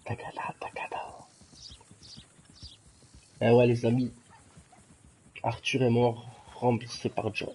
Takada, takada. Eh ouais les amis, Arthur est mort, remplacé par John.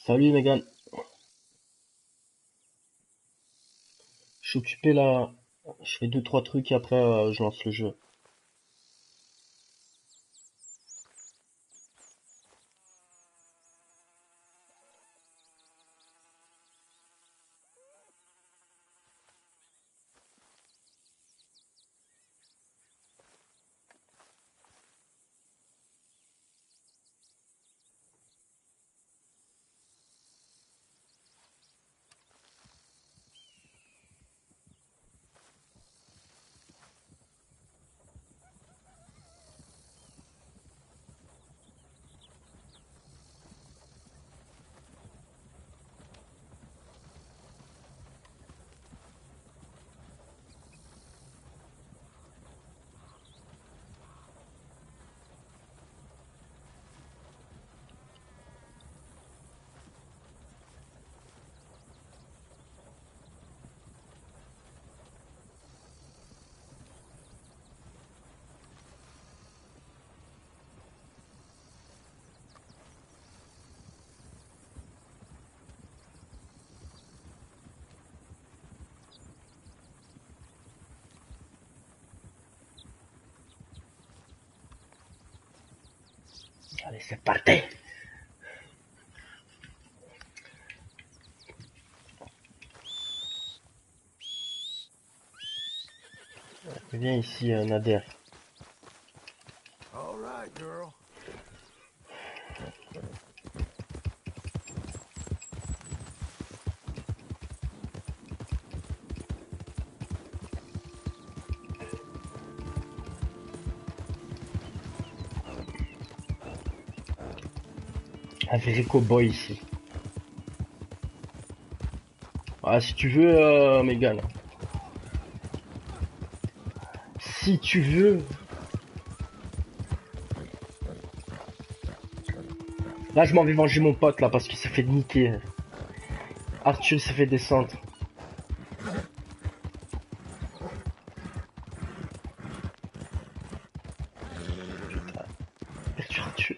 Salut Megan, je suis occupé là, je fais deux trois trucs et après je lance le jeu. Allez c'est parti. Viens ici Nader. All right, girl. Un vrai cowboy ici. Ah si tu veux Megan. Si tu veux. Là je m'en vais venger mon pote là parce qu'il s'est fait niquer. Arthur s'est fait descendre. Arthur.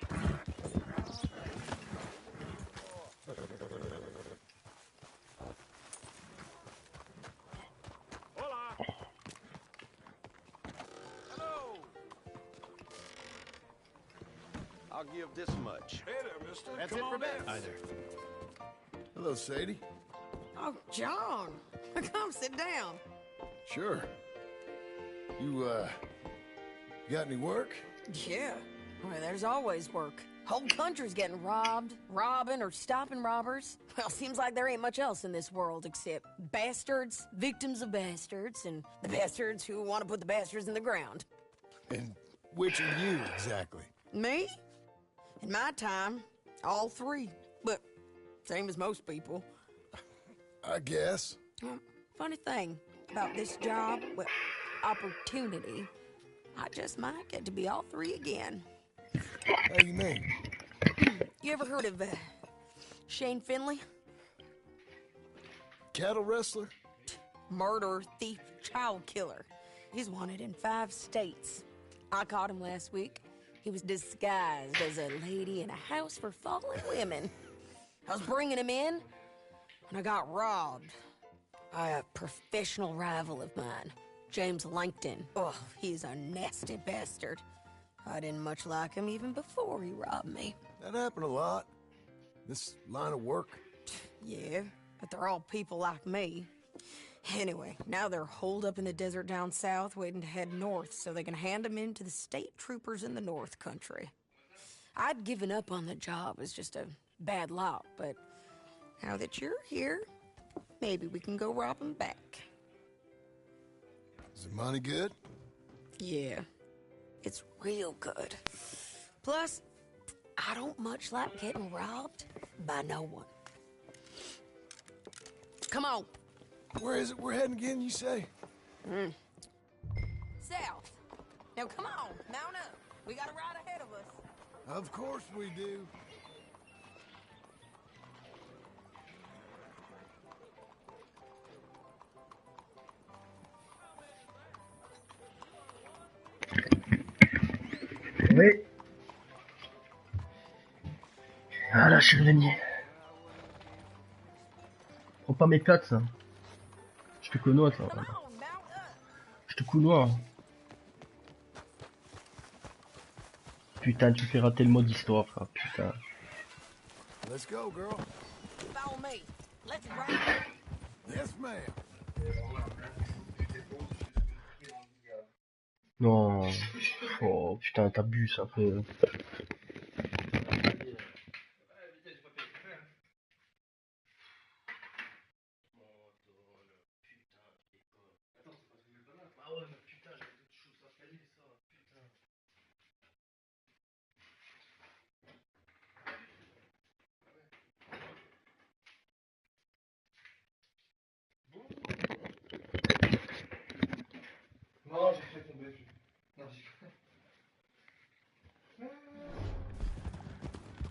I'll give this much. Hey there, mister. That's Come it for on me. in. Hi there. Hello, Sadie. Oh, John. Come sit down. Sure. You got any work? Yeah. Well, there's always work. Whole country's getting robbed, robbing, or stopping robbers. Well, seems like there ain't much else in this world except bastards, victims of bastards, and the bastards who want to put the bastards in the ground. And which are you, exactly? Me? In my time, all three. But same as most people. I guess. Funny thing about this job, well, opportunity, I just might get to be all three again. How do you mean? You ever heard of Shane Finley? Cattle wrestler? Murderer, thief, child killer. He's wanted in 5 states. I caught him last week. He was disguised as a lady in a house for fallen women. I was bringing him in, and I got robbed by a professional rival of mine, James Langton. Oh, he's a nasty bastard. I didn't much like him even before he robbed me. That happened a lot. This line of work. Yeah, but they're all people like me. Anyway, now they're holed up in the desert down south waiting to head north so they can hand them in to the state troopers in the north country. I'd given up on the job as just a bad lot, but now that you're here, maybe we can go rob them back. Is the money good? Yeah, it's real good. Plus, I don't much like getting robbed by no one. Come on. Where is it we're heading again, you say? South. Now come on, mount up. We got a ride ahead of us. Of course we do. Oui. Voilà, je suis revenu. Prends pas mes 4, ça. Je te connois, ça. Come on, mount up. Je te counois. Putain, tu fais rater le mode histoire, frère. Putain. Let's go, girl. Follow me. Let's ride. Yes, ma'am. Non. Oh, putain, t'abuses un peu. Non, j'ai fait tomber. Non,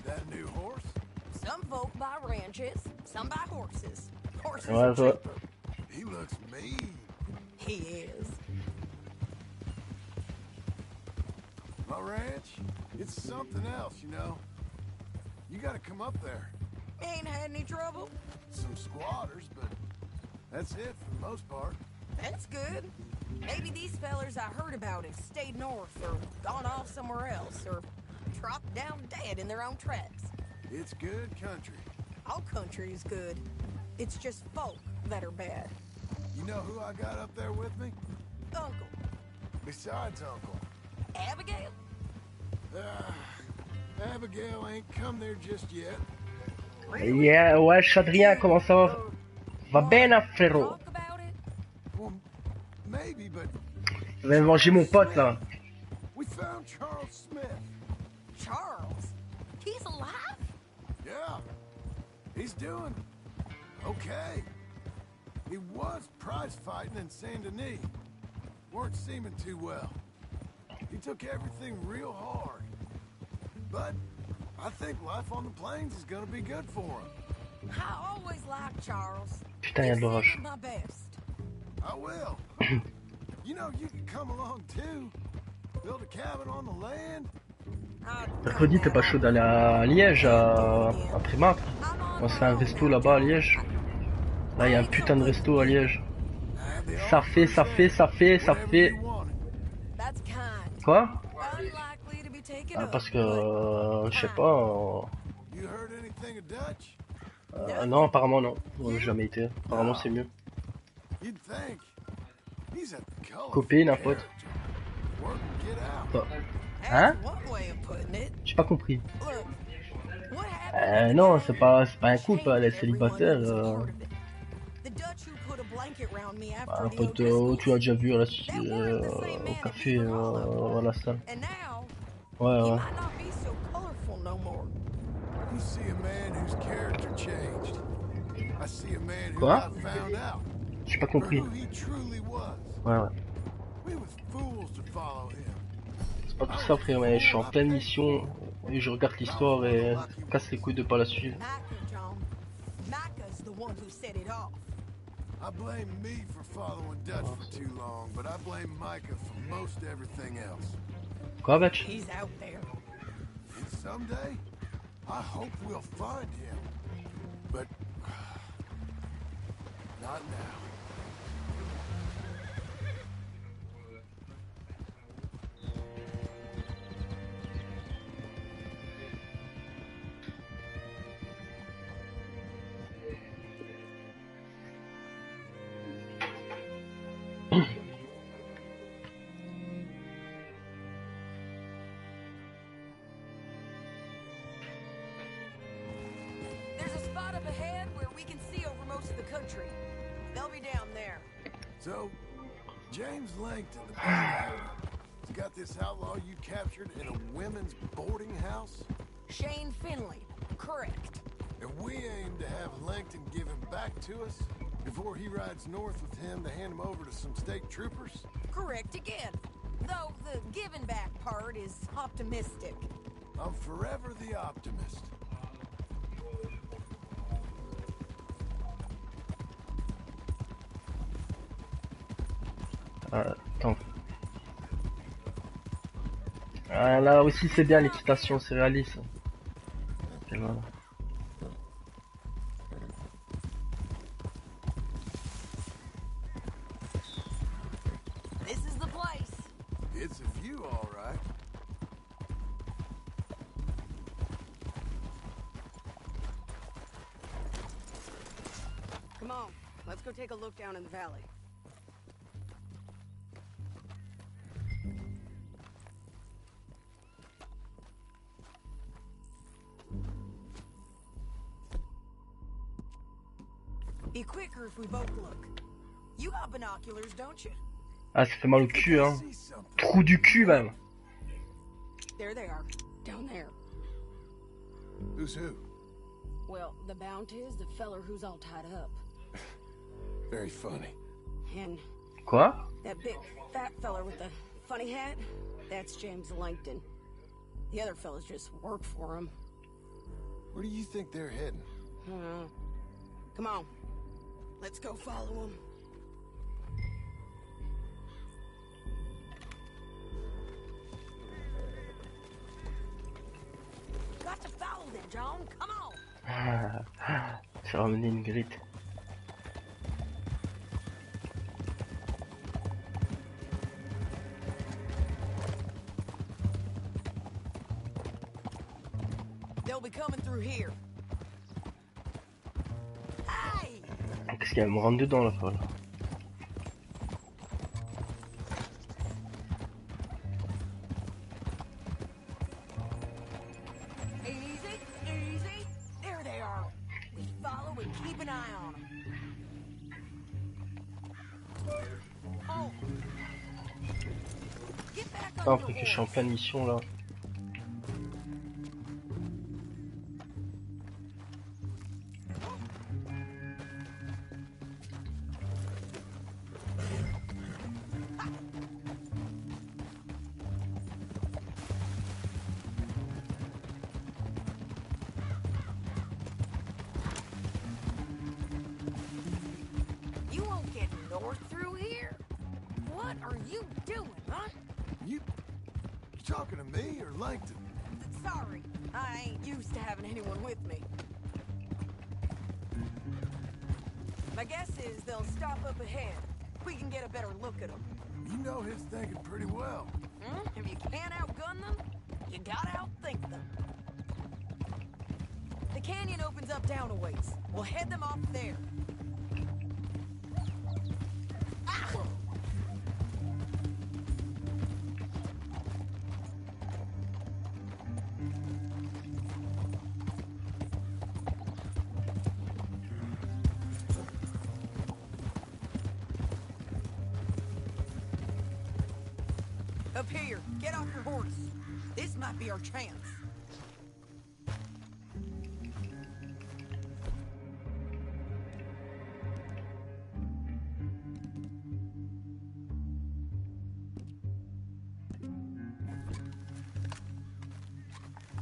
That new horse? Some folk buy ranches, some buy horses. Horses Ouais, are je vois. cheaper. He looks mean. He is. My ranch? It's something else, you know. You gotta come up there. Ain't had any trouble. Some squatters, but that's it for the most part. That's good. Maybe these fellers I heard about have stayed north or gone off somewhere else or dropped down dead in their own tracks. It's good country. All country is good. It's just folk that are bad. You know who I got up there with me? Uncle, Besides Uncle. Abigail? Abigail ain't come there just yet. Yeah, wesh, Adrien, comment ça va? Va bene, frérot. Talk about it? Well, maybe, but Je vais manger mon pote, là. we found Charles Smith. Charles? He's alive? Yeah, he's doing okay. He was prize fighting in Saint Denis. Weren't seeming too well. He took everything real hard. But I think life on the plains is gonna be good for him. I always liked Charles. Putain, y'a de Just l'orage. send him my best. I will. You know, you can come along too. Build a cabin on the land. Mercredi, t'es pas chaud d'aller à Liège, à Primark? On se fait un resto là-bas à Liège. Là, il y a un putain de resto à Liège. Ça fait. That's kind. Quoi? Unlikely to be taken Parce que, je sais pas. You heard anything of Dutch? Non, apparemment non. Jamais été. Apparemment c'est mieux. You'd think. He's a colorful Copine, un pote. character. Work and get out. Bah, That's hein? one way of putting it. J'ai pas compris. Look, what happened? Non, c'est pas un couple, elle est célibataire. The Dutch who put a blanket round me after Un the pote, O'Driscolls. tu as déjà vu à la, That weren't the same au man that café, you were all à la salle. And now, Ouais, he ouais. might not be so colorful no more. You see a man whose character changed. I see a man who Quoi? I found out J'ai pas for compris. who he truly was. Ouais, ouais. We was fools to follow him. C'est pas pour ça, frère, mais je suis en pleine mission et je regarde l'histoire et casse les couilles de pas la suivre. Micah, John. Micah's the one who set it off. I blame me for following Dutch for too long, but I blame Micah for most everything else. Quoi, bitch? He's out there. And someday, I hope we'll find him. But not now. There's a spot up ahead where we can see over most of the country. They'll be down there. So, James Langton, the bounty has got this outlaw you captured in a women's boarding house? Shane Finley. Correct. And we aim to have Langton give him back to us before he rides north with him to hand him over to some state troopers? Correct again. Though the giving back part is optimistic. I'm forever the optimist. Attends. Là aussi c'est bien l'équitation, c'est réaliste. Ok, voilà. This is the place. It's a view, all right. Come on, let's go take a look down in the valley. Be quicker if we both look. You got binoculars, don't you? Ah, ça fait mal au cul, hein. See something. Trou du cul, même. There they are, down there. Who's who? Well, the bounty is the feller who's all tied up. Very funny. And Quoi? that big fat feller with the funny hat, that's James Langton. The other fellas just work for him. Where do you think they're heading? Come on, let's go follow him. Got to follow them, John. Come on. J'ai ramené une grite. They'll be coming through here. Hey! Qu'est-ce qu'elle me rentre dedans, la folle? Easy, easy. There they are. We follow and keep an eye on them. Oh. Get back Putain, on après your que je suis en horse. pleine mission, là. You won't get north through here? What are you doing, huh? You talking to me or Langton? Sorry, I ain't used to having anyone with me. My guess is they'll stop up ahead. We can get a better look at them. You know his thinking pretty well. If you can't outgun them, You gotta outthink them. The canyon opens up down a ways. We'll head them off there. Ah! Up here, get off your horse. This might be our chance.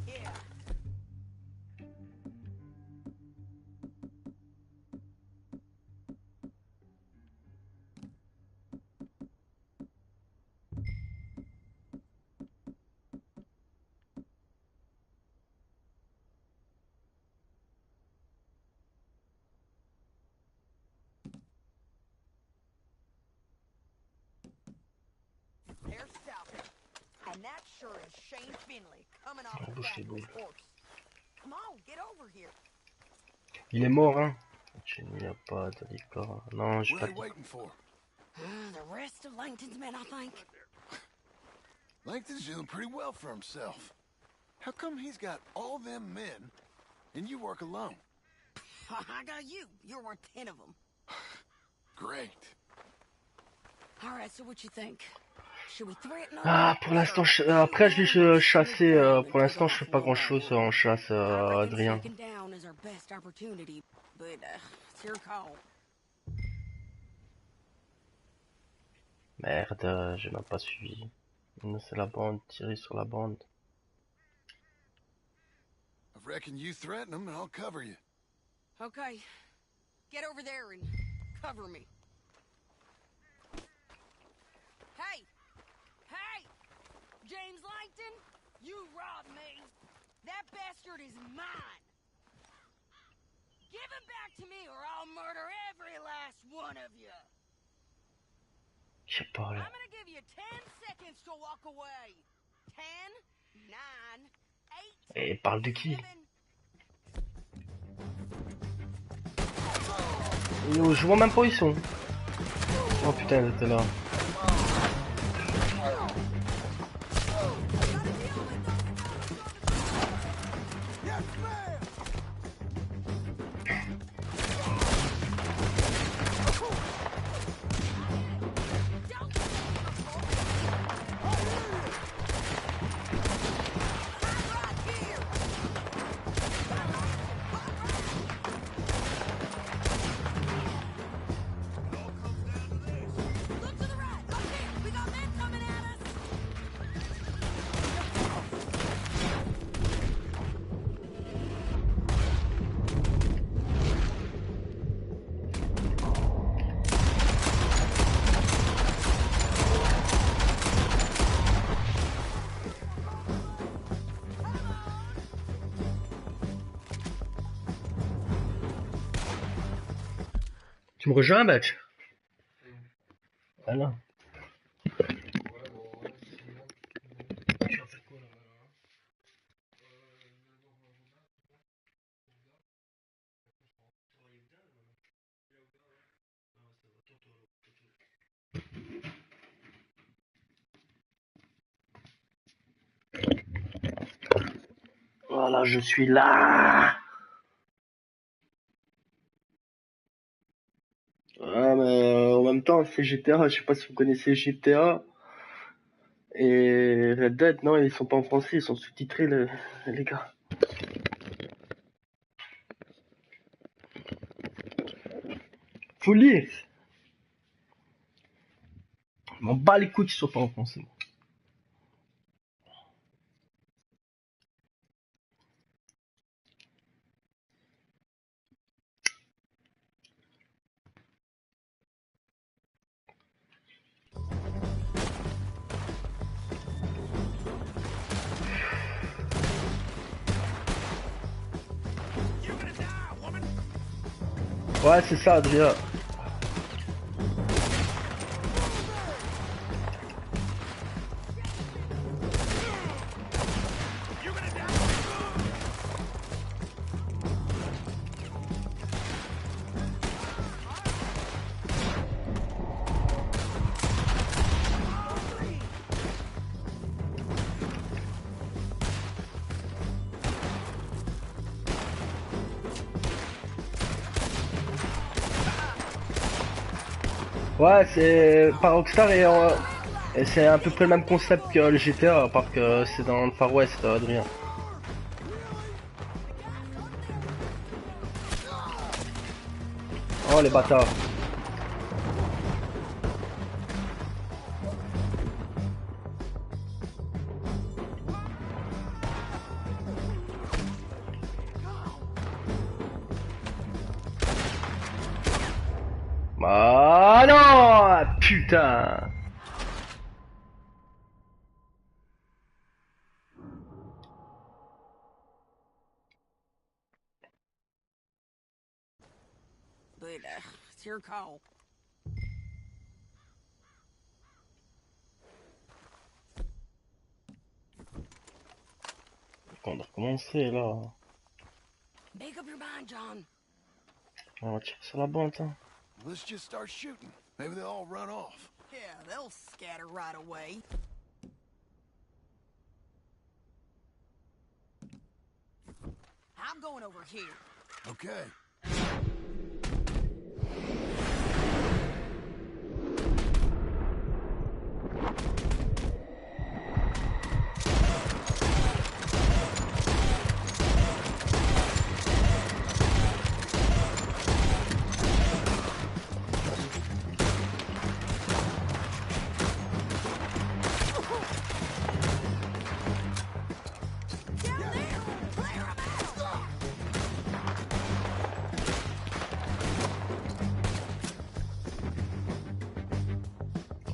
Yeah. They're stopping. And that sure is Shane Finley coming off the back of his horse. Come on, get over here. Il est mort, hein. Il n'y a pas de décor. Non, j'ai What pas are they de... waiting for? The rest of Langton's men, I think. Langton's doing pretty well for himself. How come he's got all them men, and you work alone? I got you. You're worth 10 of them. Great. All right, so what you think? Should we threaten them? Ah, pour l'instant, après je vais chasser, pour l'instant je fais pas grand chose en chasse de rien. Merde, je n'ai pas suivi. Non, c'est la bande, tirer sur la bande. I reckon you threaten them, and I'll cover you. Okay, get over there and cover me. Hey! Hey! James Langton, you robbed me. That bastard is mine. Give him back to me or I'll murder every last one of you. Je sais pas là. I'm gonna give you 10 seconds to walk away. 10, 9, 8, Et parle de qui? 7. Je vois même pas où ils sont. Oh putain, ils étaient là. Tu me rejoins, match? Voilà. Voilà, je suis là. Ah, mais en même temps, c'est GTA. Je sais pas si vous connaissez GTA. Et Red Dead, non, ils sont pas en français, ils sont sous-titrés, les gars. Faut lire. Je m'en bats les couilles qu'ils soient pas en français. Ouais, c'est ça, déjà. Ouais, c'est par Rockstar et c'est à peu près le même concept que le GTA, à part que c'est dans le Far West, Adrien. Oh les bâtards. Ah non, putain. But, it's your call. On a recommencé là. Make up your mind, John. On va tirer sur la bande. Hein. Let's just start shooting. Maybe they'll all run off. Yeah, they'll scatter right away. I'm going over here. Okay.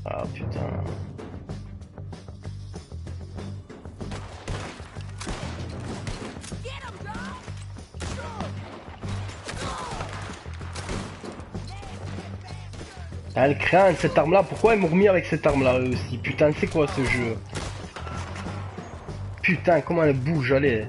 Ah putain. Ah, le crâne, cette arme-là, pourquoi ils m'ont remis avec cette arme-là eux aussi? Putain, c'est quoi ce jeu? Putain, comment elle bouge, allez.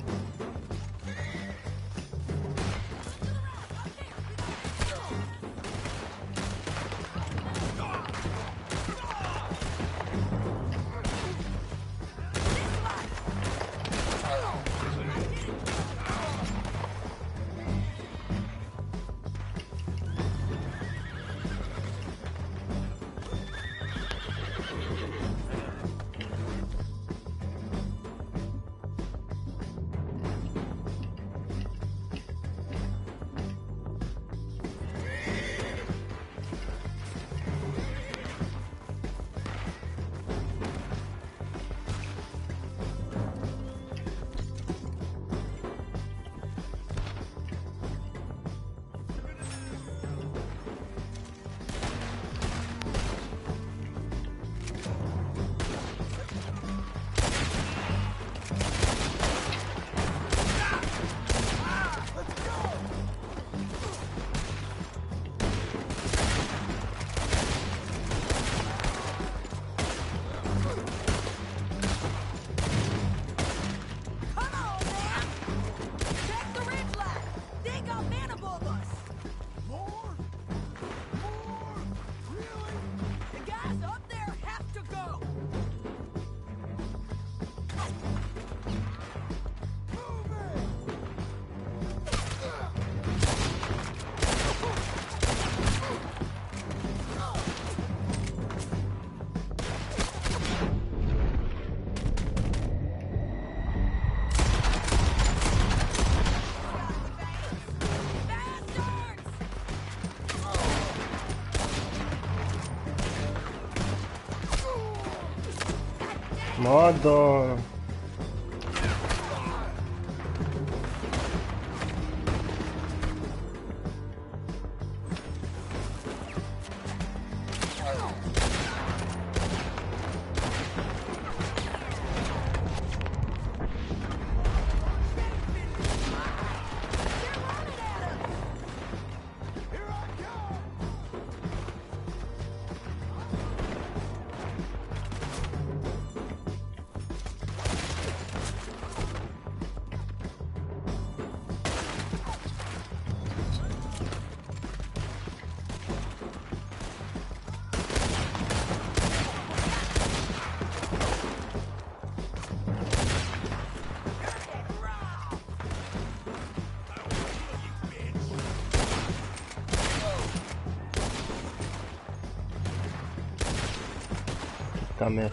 Modo. ta mère.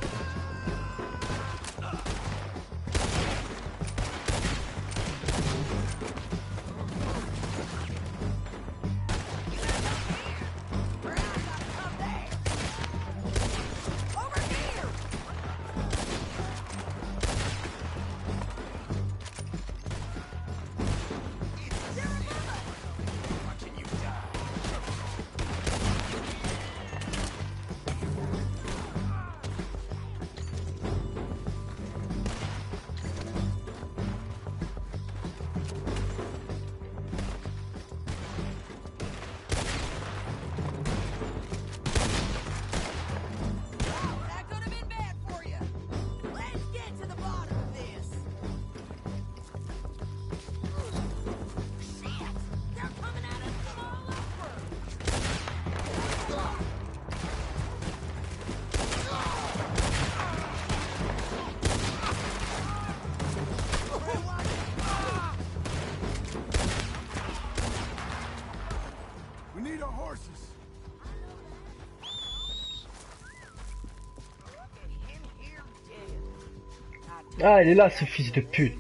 Ah, il est là, ce fils de pute.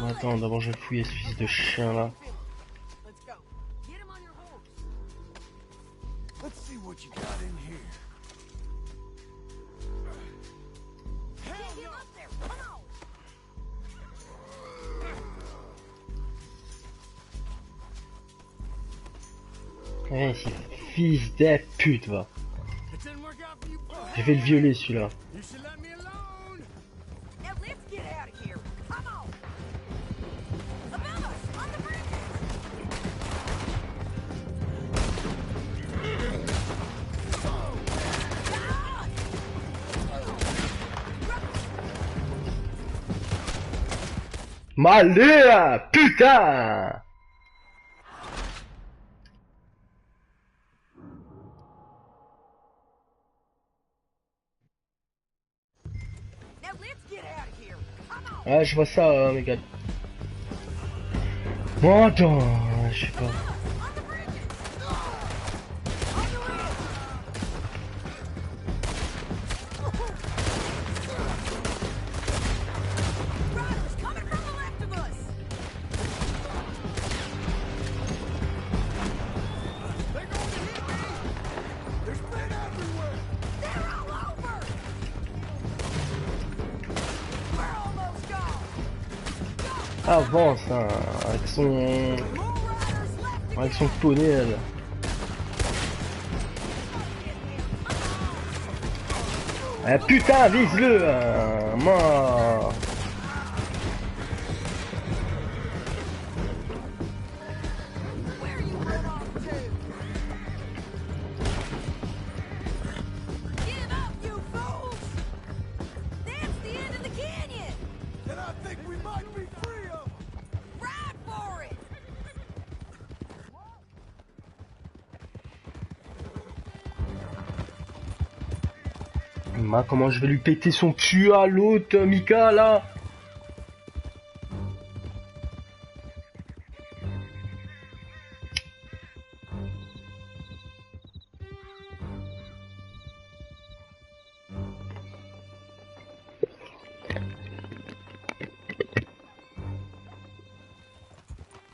Attends, d'abord je vais fouiller ce fils de chien là. Eh, c'est fils de pute, va. Je vais le violer celui-là. Malheur, putain! Ah, je vois ça, mes gars. Bon, attends, je sais pas. Avance, hein, avec son poney, elle. Ah putain, vise-le, mort. Comment je vais lui péter son cul à l'autre, Mika, là?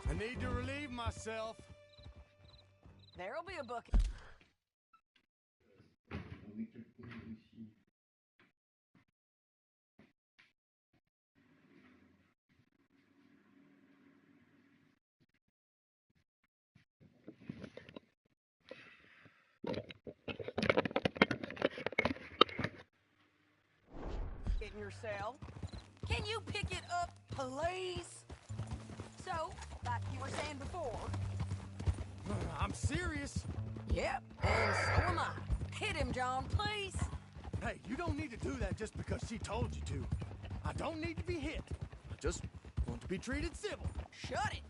I need to relieve myself. There'll be a bucket. In yourself. Can you pick it up, please? So, like you were saying before. I'm serious. Yep, and so am I. Hit him, John, please. Hey, you don't need to do that just because she told you to. I don't need to be hit. I just want to be treated civil. Shut it.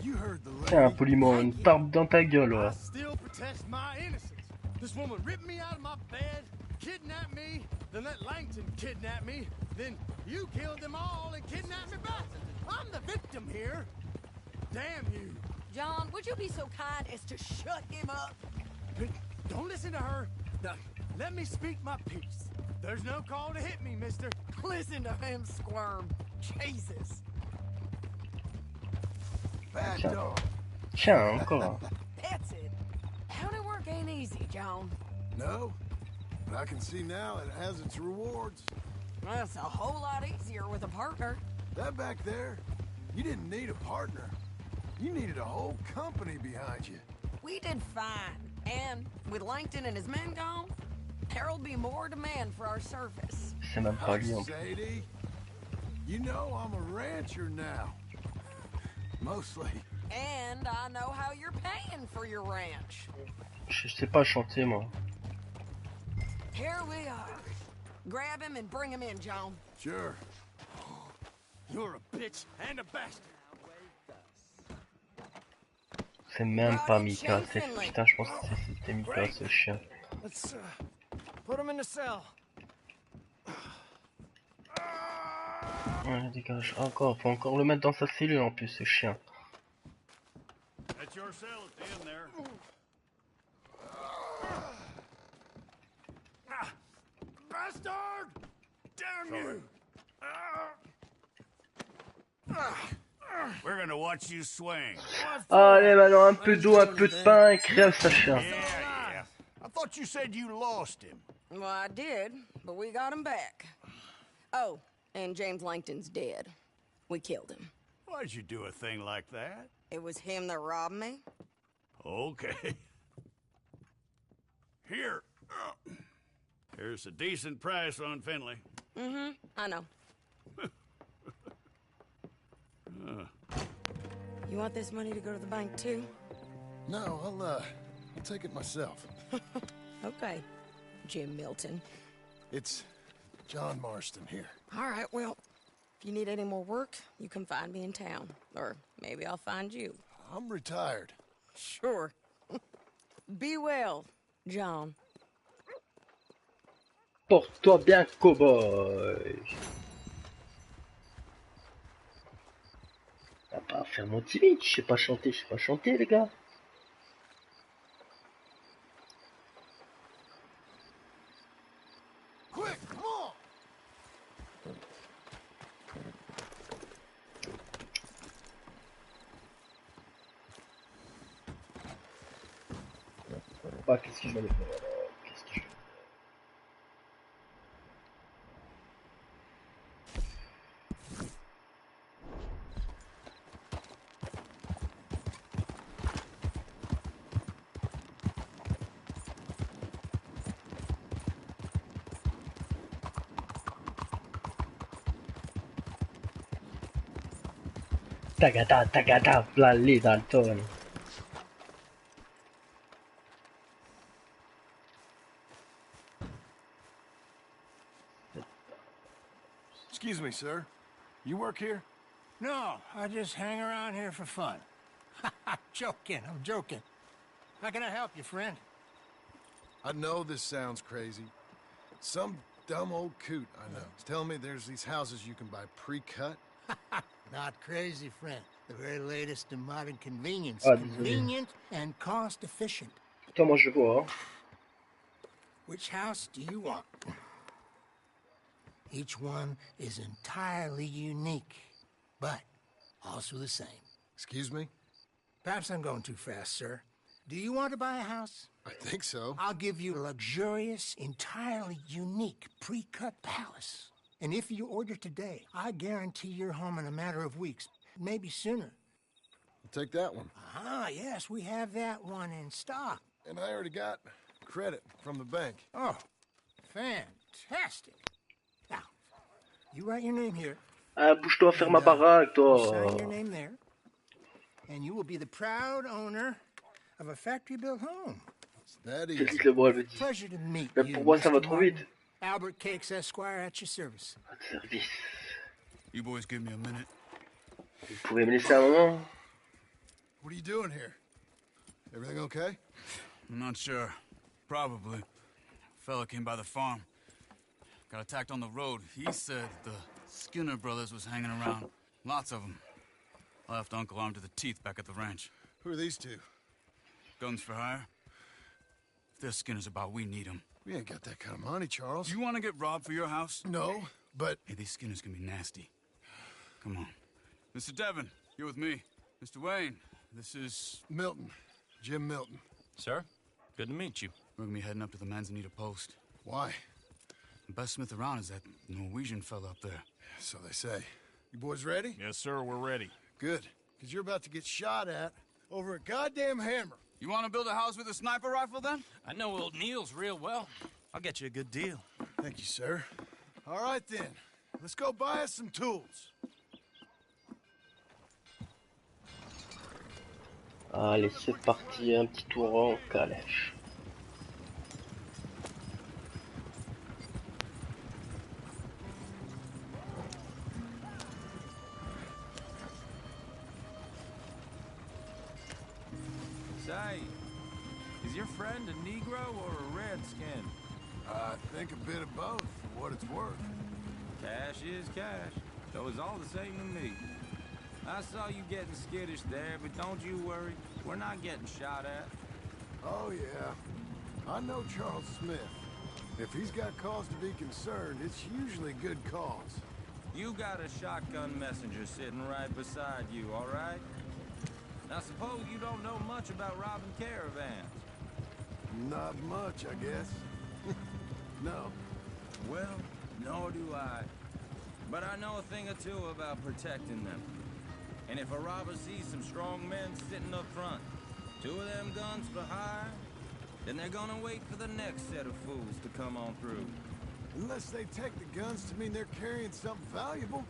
You heard the lady. Tiens, poliment, une barbe dans ta gueule, ouais. I still protest my innocence. This woman ripped me out of my bed, kidnap me, then let Langton kidnap me, then you killed them all and kidnapped me back. I'm the victim here. Damn you. John, would you be so kind as to shut him up? Don't listen to her. Now, let me speak my piece. There's no call to hit me, mister. Listen to him squirm. Jesus. Bad dog. Tiens, encore. That's it. County work ain't easy, John. No, but I can see now it has its rewards. That's a whole lot easier with a partner. That back there, you didn't need a partner. You needed a whole company behind you. We did fine. And with Langton and his men gone, there'll be more demand for our service. C'est même pas lui en plus. Sadie, you know I'm a rancher now. Mostly. And I know how you're paying for your ranch. Je sais pas chanter moi. Here we are. Grab him and bring him in, John. Sure. You're a bitch and a bastard. C'est même pas Mika, c'est putain, je pense que c'était Mika ce chien. Let's put him in the cell. Ouais, dégage. Encore, faut encore le mettre dans sa cellule en plus, ce chien. That's your cell at the end there. Bastard! Damn you! We're gonna watch you swing. Allez, maintenant un peu d'eau, un peu de pain et crève sa chien. Yeah. I thought you said you lost him. Well, I did, but we got him back. Oh, and James Langton's dead. We killed him. Why'd you do a thing like that? It was him that robbed me. Okay. Here. Here's a decent price on Finley. Mm-hmm, I know. You want this money to go to the bank, too? No, I'll take it myself. Okay, Jim Milton. It's John Marston here. All right, well, if you need any more work, you can find me in town. Or maybe I'll find you. I'm retired. Sure. Be well, John. Porte-toi bien, cowboy. On va pas faire mon timide, je sais pas chanter, les gars. Quick, come on! Bah, qu'est-ce que je vais aller faire alors? Qu'est-ce que je vais faire? Tagada, tagada, Blali Dalton. Excuse me, sir. You work here? No, I just hang around here for fun. I'm joking. How can I help you, friend? I know this sounds crazy. Some dumb old coot I know is telling me there's these houses you can buy pre-cut. Not crazy, friend. The very latest in modern convenience. Ah, désolé. Convenient and cost-efficient. Putain, moi je vois. Hein. Which house do you want? Each one is entirely unique, but also the same. Excuse me? Perhaps I'm going too fast, sir. Do you want to buy a house? I think so. I'll give you a luxurious, entirely unique pre-cut palace. And if you order today, I guarantee you're home in a matter of weeks, maybe sooner. I'll take that one. Ah, yes, we have that one in stock. And I already got credit from the bank. Oh, fantastic. Now, you write your name here. Ah, bouge-toi faire ma baraque, You sign your toi. name there. And you will be the proud owner of a factory-built home. It's that Qu'est-ce easy. que le bois veut dire? Pleasure to meet Mais you, pour moi ça va Mr. trop Martin. vite. Albert Cakes Esquire at your service. Pas de service. You boys give me a minute. Vous pouvez me laisser un moment? What are you doing here? Everything okay? I'm not sure. Probably. Fella came by the farm. Got attacked on the road. He said the Skinner brothers was hanging around. Lots of them. I left Uncle armed to the teeth back at the ranch. Who are these two? Guns for hire? If there's Skinners about, we need them. We ain't got that kind of money, Charles. You want to get robbed for your house? No, but... Hey, these Skinners can be nasty. Come on. Mr. Devon, you're with me. Mr. Wayne, this is... Milton. Jim Milton. Sir, good to meet you. We're gonna be heading up to the Manzanita post. Why? The best smith around is that Norwegian fella up there. So they say. You boys ready? Yes, sir, we're ready. Good. Because you're about to get shot at over a goddamn hammer. You want to build a house with a sniper rifle, then? I know old Neil's real well. I'll get you a good deal. Thank you, sir. All right, then. Let's go buy us some tools. Allez, c'est parti, un petit tour en calèche. Say, is your friend a Negro or a Redskin? I think a bit of both, for what it's worth. Cash is cash, so it's all the same to me. I saw you getting skittish there, but don't you worry. We're not getting shot at. Oh, yeah. I know Charles Smith. If he's got cause to be concerned, it's usually good cause. You got a shotgun messenger sitting right beside you, all right? Now suppose you don't know much about robbing caravans. Not much, I guess. No. Well, nor do I. But I know a thing or two about protecting them. And if a robber sees some strong men sitting up front, 2 of them guns for hire, then they're gonna wait for the next set of fools to come on through. Unless they take the guns to mean they're carrying something valuable.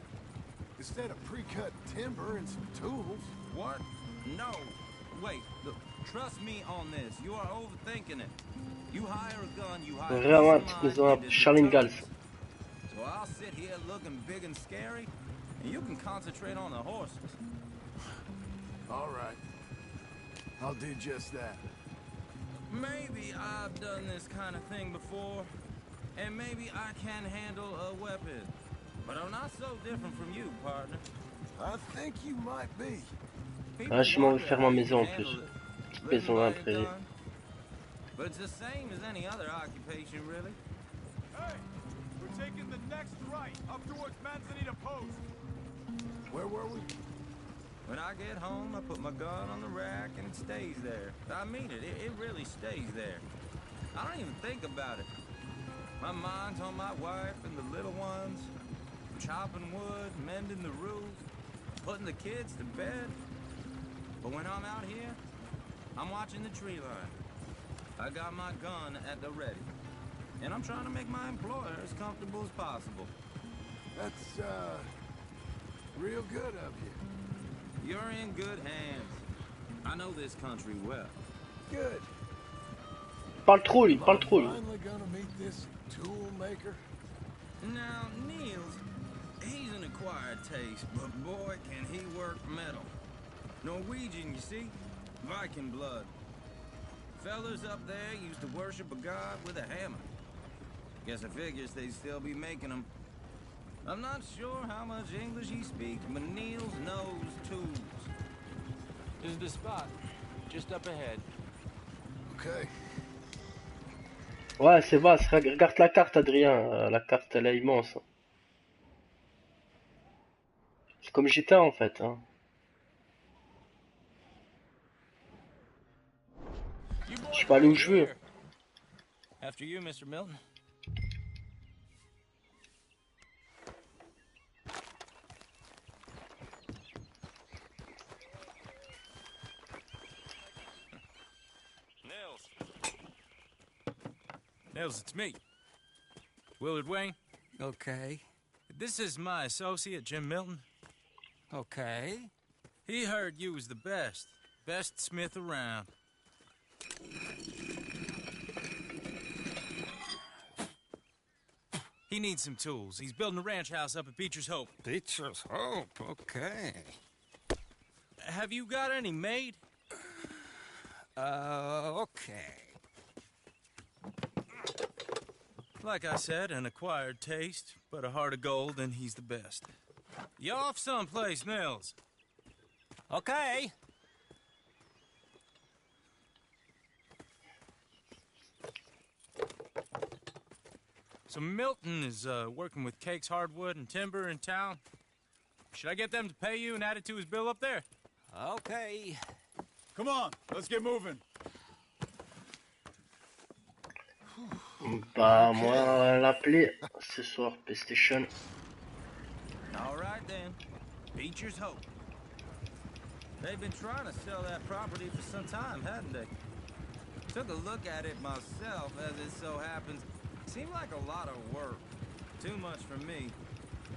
Instead of pre-cut timber and some tools. What? No. Wait, look, trust me on this. You are overthinking it. You hire a gun, you hire Vraiment, peace of petite maison mind, à and Charlene Gals. So I'll sit here looking big and scary, and you can concentrate on the horses. All right. I'll do just that. Maybe I've done this kind of thing before, and maybe I can handle a weapon. But I'm not so different from you, partner. I think you might be. Ah, je m'en vais faire ma maison en plus. Petite maison là après. But it's the same as any other occupation, really. Hey, we're taking the next right up towards Manzanita Post. Where were we? When I get home, I put my gun on the rack and it stays there. I mean it, it really stays there. I don't even think about it. My mind's on my wife and the little ones, chopping wood, mending the roof, putting the kids to bed. But when I'm out here, I'm watching the tree line. I got my gun at the ready. And I'm trying to make my employer as comfortable as possible. That's, real good of you. You're in good hands. I know this country well. Good. Parle trop lui, parle trop lui. Finally gonna meet this tool maker? Now, Niels, he's an acquired taste, but boy, can he work metal. Norwegian, you see? Viking blood. Fellas up there used to worship a god with a hammer. Guess I figures they'd still be making them. I'm not sure how much English he speaks, but Niels knows tools. This is the spot, just up ahead. Okay. Ouais, c'est vaste. Regarde la carte, Adrien. La carte, elle est immense. C'est comme GTA en fait. Hein. Je sais pas aller où je veux. After you, Mr. Milton. Nils, it's me. Willard Wayne. Okay. This is my associate, Jim Milton. Okay. He heard you was the best. Best smith around. He needs some tools. He's building a ranch house up at Beecher's Hope. Beecher's Hope, okay. Have you got any made? Okay. Like I said, an acquired taste, but a heart of gold, and he's the best. You off someplace, Mills? Okay. So Milton is working with Cake's Hardwood and Timber in town. Should I get them to pay you and add it to his bill up there? Okay. Come on, let's get moving. Bah, moi, on va l'appeler ce soir, PlayStation. All right then. Beecher's Hope. They've been trying to sell that property for some time, hadn't they? Took a look at it myself, as it so happens. Seemed like a lot of work. Too much for me.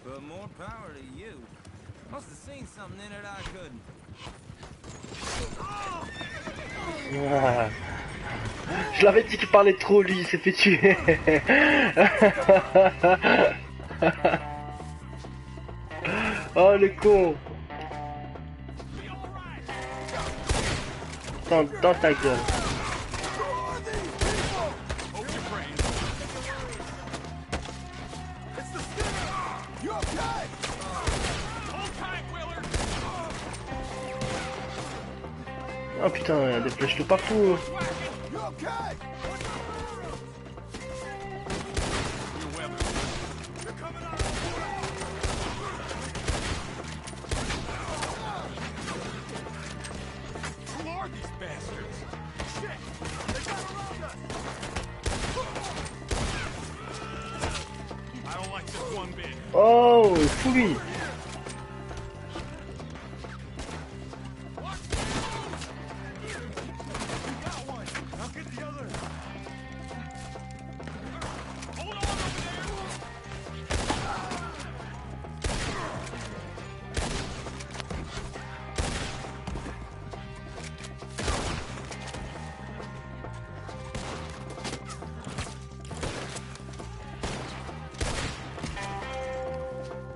But more power to you. Must have seen something in it I couldn't. Ah. Je l'avais dit qu'il parlait trop, lui, il s'est fait tuer. Oh, le con. Dans ta gueule. Oh putain, il y a des flèches de partout. Oh, fou lui.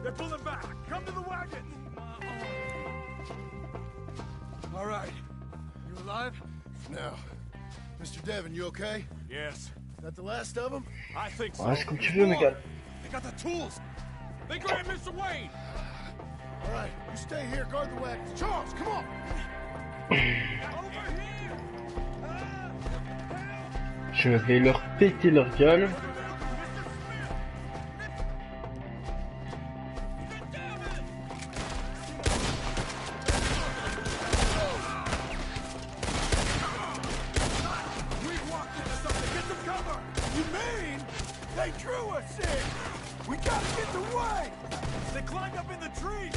They're pulling back. Come to the wagon. All right. You alive? Now, Mr. Devon, you okay? Yes. Is that the last of them? I think so. Ouais, c'est comme tu veux, mes gars. They got the tools. They grabbed Mr. Wayne. All right, you stay here, guard the wagons. Charles, come on! Je vais leur péter leur gueule. You mean they drew us in? We gotta get the way! They climbed up in the trees.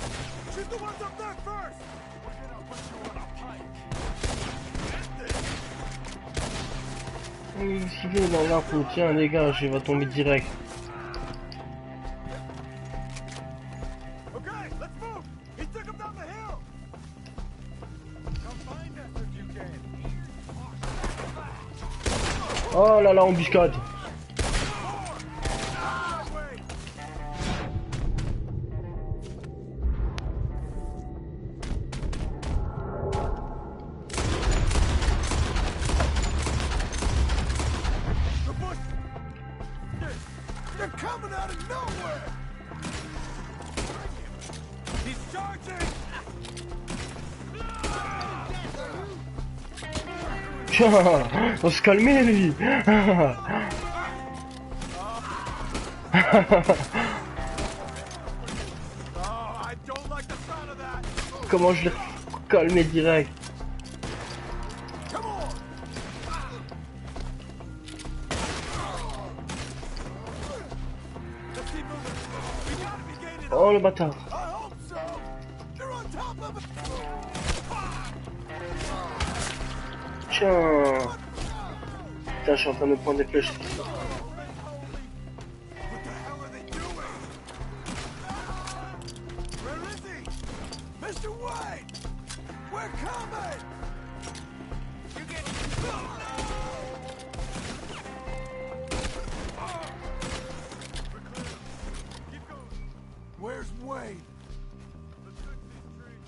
Shoot the ones up there first. We're gonna put you on a pike. Si vous dans l'info, tiens les gars, je vais tomber direct. Okay, let's move. He took him down the hill. Come find us if you can. Oh là là, embuscade. They're coming out of nowhere! He's charging. Tiens, on se calmer lui. Oh, I don't like the sound of that. Comment je l'ai calmé direct. Come on. Let's keep moving. We gotta be gaining. Oh le bâtard. I hope so! They're on top of it! Tiens. Putain, je suis en train de prendre des flèches. What the hell are they doing? Where is he? Mr. White! We're coming! You get. We're clear. Keep going. Where's Wade? Let's fix these trees.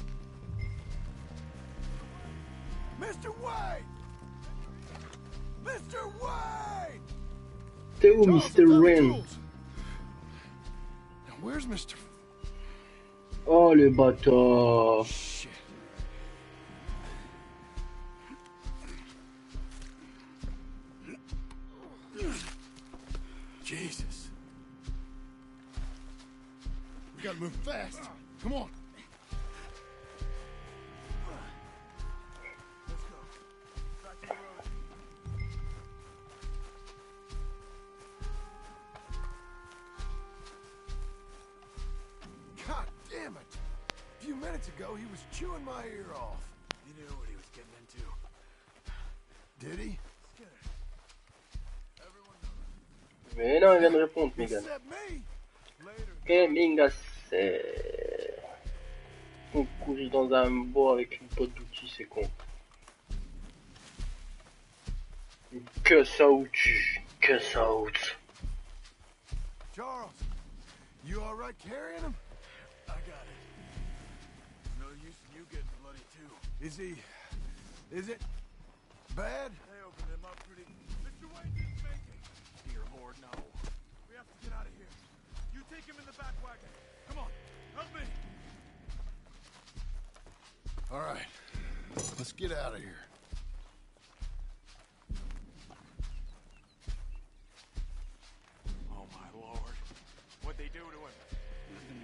Mr. White! Mr. White! T'es où, Charles, Mr. I found the Rain? tools. Now, where's Mr. Oh, le bâtard. Shit. Jesus. We gotta move fast. Come on. Let's go. Back to the road. God damn it! A few minutes ago, he was chewing my ear off. He knew what he was getting into. Did he? Mais non, il vient de répondre, Megan. Except me. Later. Ok, Mingas, c'est... Courir dans un bois avec une pote d'outils, c'est con. Que ça ou tu, que ça ou tu. Charles, you all right carrying him? I got it. No use in you getting bloody too. Is it bad? They opened him up pretty. Mr. Wayne didn't make it. Dear Lord, no. We have to get out of here. You take him in the back wagon. Come on, help me. All right, let's get out of here. Oh my Lord, what'd they do to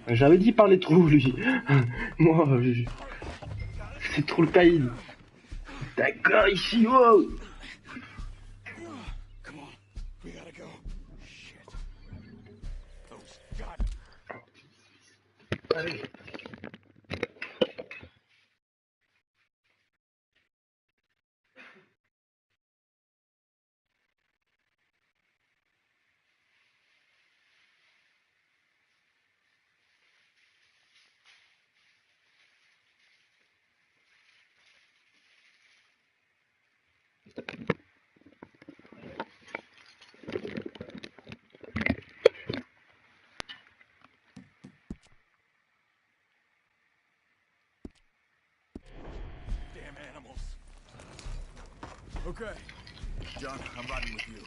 him? J'avais dit parler trop, lui. Moi, c'est trop le caïd. D'accord, ici, wow. Come on, we gotta go. Shit. Those god. Allez. Damn animals. Okay. John, I'm riding with you.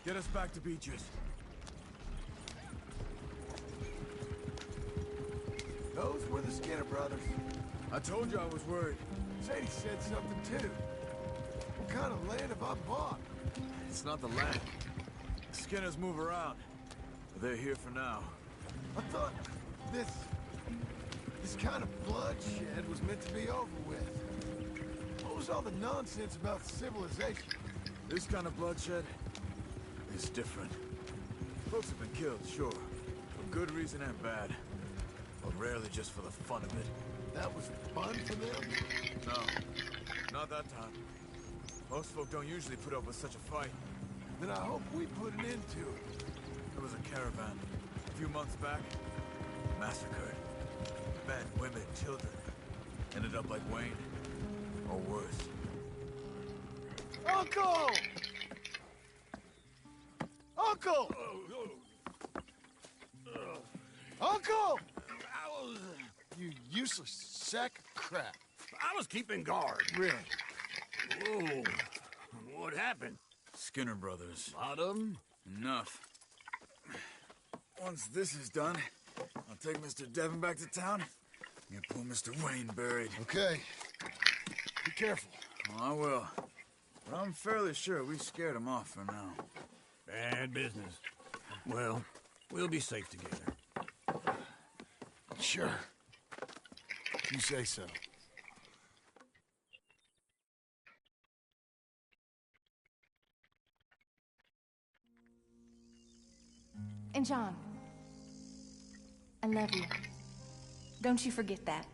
Get us back to Beaches. Those were the Skinner brothers. I told you I was worried. Sadie said something too. What kind of land have I bought? It's not the land. Skinners move around. But they're here for now. I thought this kind of bloodshed was meant to be over with. What was all the nonsense about civilization? This kind of bloodshed is different. Folks have been killed, sure. For good reason and bad. But rarely just for the fun of it. That was fun for them? No, not that time. Most folk don't usually put up with such a fight. Then I hope we put an end to it. There was a caravan a few months back. Massacred. Men, women, children. Ended up like Wayne. Or worse. Uncle! Uncle! Uncle! You useless sack of crap. I was keeping guard. Really? Whoa. What happened? Skinner brothers. A lot of them? Enough. Once this is done, I'll take Mr. Devon back to town and get poor Mr. Wayne buried. Okay. Be careful. Oh, I will. But I'm fairly sure we scared him off for now. Bad business. Well, we'll be safe together. Sure. You say so. And John, I love you. Don't you forget that.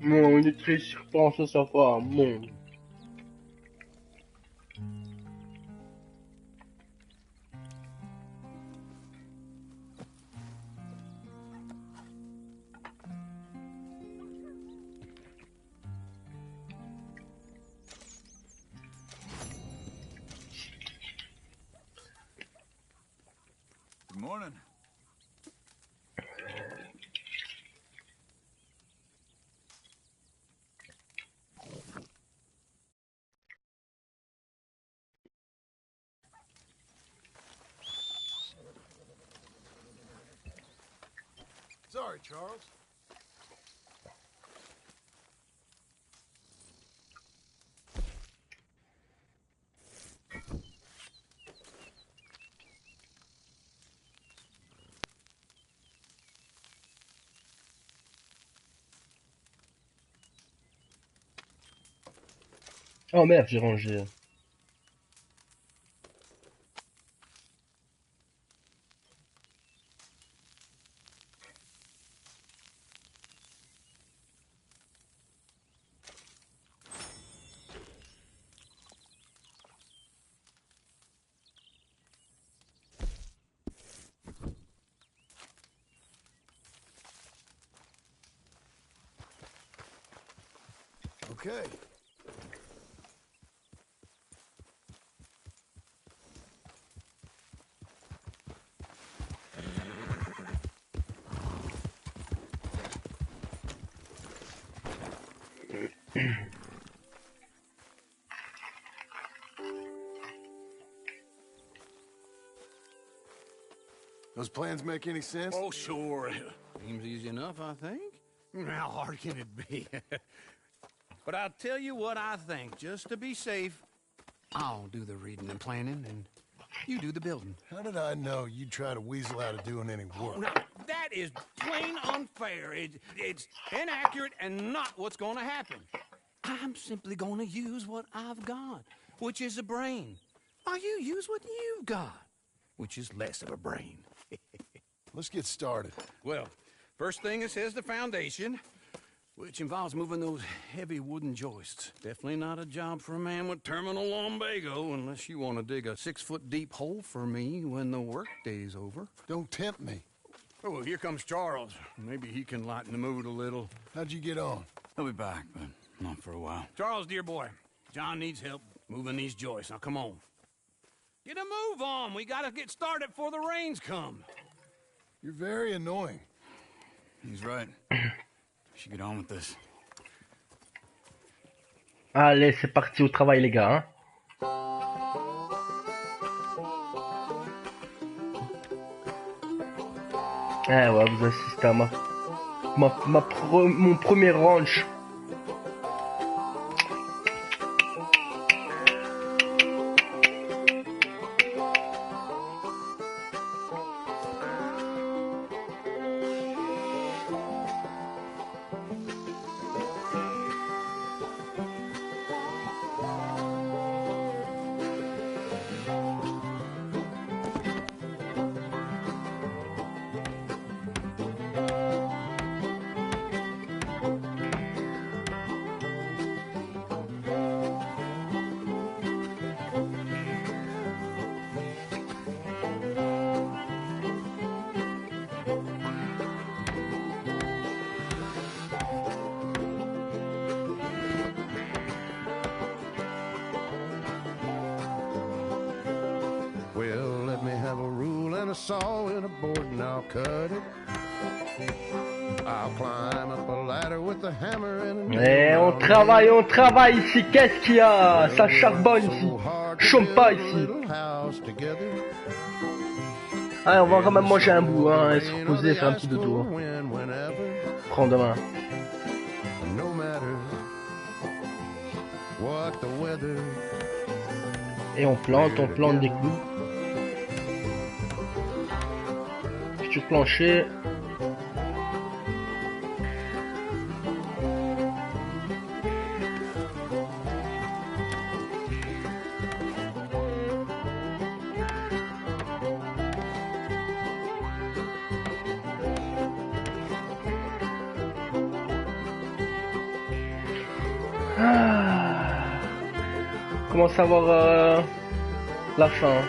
Non, il est triste, je pense à sa femme, mon. Good morning. sorry, Charles. Oh merde, j'ai rangé. Okay. Those plans make any sense? Oh, sure. Seems easy enough, I think. How hard can it be? But I'll tell you what I think. Just to be safe, I'll do the reading and planning, and you do the building. How did I know you'd try to weasel out of doing any work? Now, that is plain unfair. It's inaccurate and not what's going to happen. I'm simply going to use what I've got, which is a brain. While you use what you've got, which is less of a brain. Let's get started. Well, first thing it says the foundation, which involves moving those heavy wooden joists. Definitely not a job for a man with terminal lumbago, unless you want to dig a 6-foot deep hole for me when the workday's over. Don't tempt me. Oh, here comes Charles. Maybe he can lighten the mood a little. How'd you get on? He'll be back, but not for a while. Charles, dear boy, John needs help moving these joists. Now, come on. Get a move on. We gotta get started before the rains come. You're very annoying. He's right. We should get on with this. Allez, c'est parti au travail, les gars. Eh ouais, vous assistez à mon premier ranch. Well, let me have a rule and a saw and a board and I'll cut it. I'll climb up a ladder with a hammer and a Eh, on travaille ici. Qu'est-ce qu'il y a? Ça charbonne ici. Chôme pas ici. Allez, on va quand même manger un bout, hein, et se reposer, faire un petit dodo. Prends demain. Et on plante des clous. Futur plancher. Commence à voir la fin.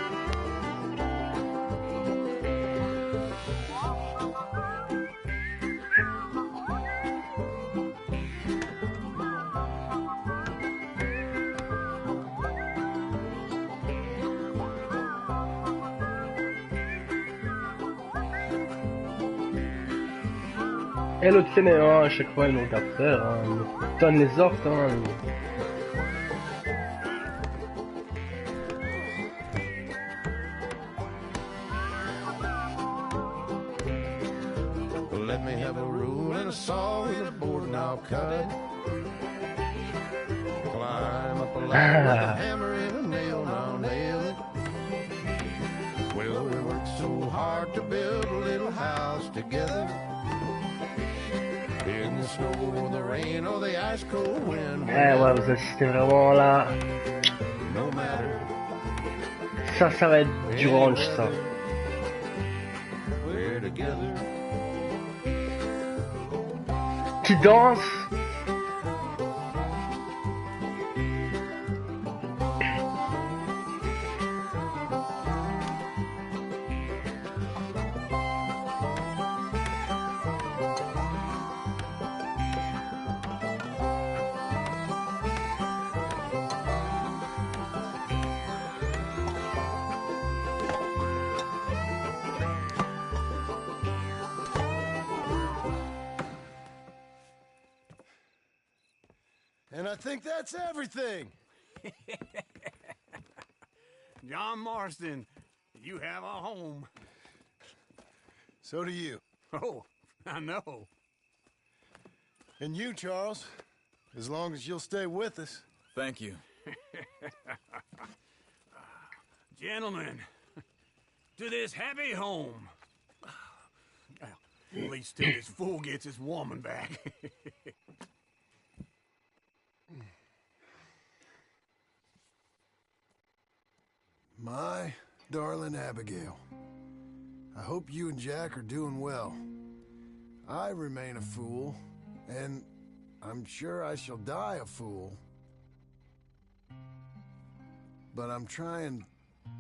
Et l'autre fainéant, à chaque fois il nous regarde faire, hein, il nous donne les ordres. Hein, Let me have a rule and a saw and a board and I'll cut it. Climb up a ladder with a hammer and a nail and I'll nail it. Well, we worked so hard to build a little house together. In the snow or the rain or the ice cold wind. Ouais, vous assistez vraiment là. No matter. Ça va être du ranch, ça. We're together. Qui danse. And I think that's everything. John Marston, you have a home. So do you. Oh, I know. And you, Charles, as long as you'll stay with us. Thank you. Gentlemen, to this happy home. Well, at least till this fool gets his woman back. My darling Abigail, I hope you and Jack are doing well. I remain a fool, and I'm sure I shall die a fool. But I'm trying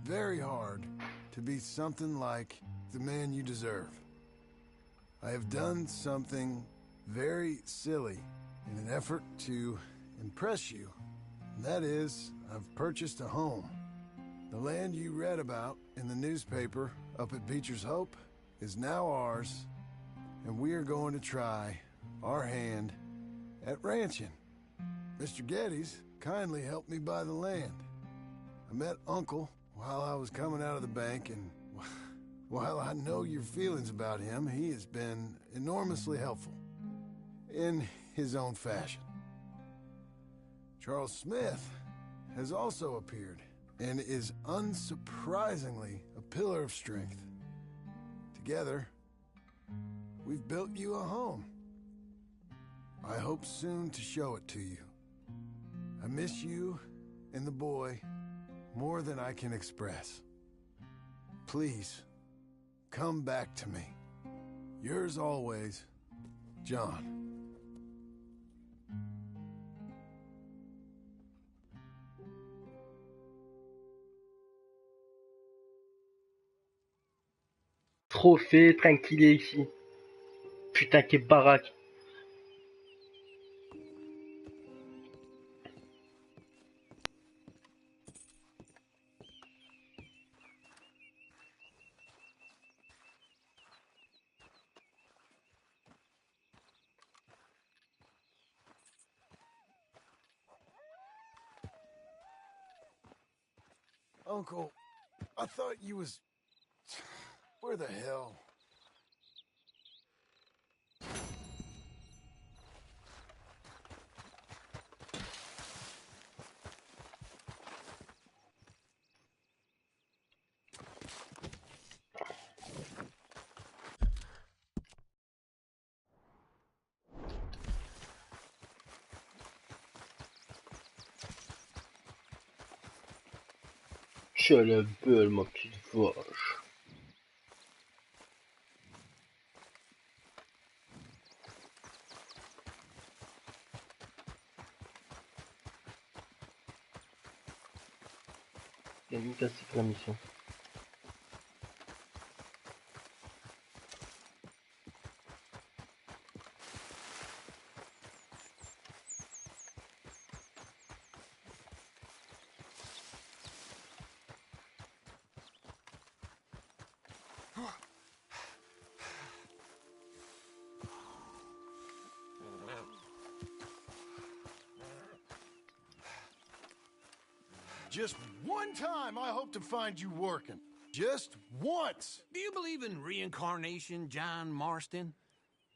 very hard to be something like the man you deserve. I have done something very silly in an effort to impress you. And that is, I've purchased a home. The land you read about in the newspaper up at Beecher's Hope is now ours, and we are going to try our hand at ranching. Mr. Geddes kindly helped me buy the land. I met Uncle while I was coming out of the bank, and while I know your feelings about him, he has been enormously helpful in his own fashion. Charles Smith has also appeared and is unsurprisingly a pillar of strength. Together, we've built you a home. I hope soon to show it to you. I miss you and the boy more than I can express. Please, come back to me. Yours always, John. Trophée, tranquille ici. Putain, quelle baraque. Uncle, I thought you was... Where the hell? Je la belle, ma petite vache. Il a mis cassé pour la mission. Just one time I hope to find you working. Just once. Do you believe in reincarnation, John Marston?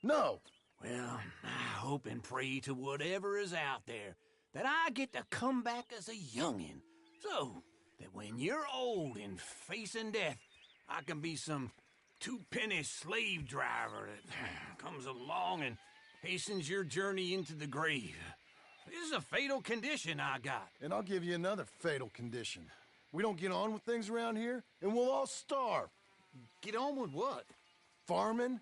No. Well, I hope and pray to whatever is out there that I get to come back as a youngin', so that when you're old and facing death, I can be some two-penny slave driver that comes along and hastens your journey into the grave. This is a fatal condition I got. And I'll give you another fatal condition. We don't get on with things around here, and we'll all starve. Get on with what? Farming,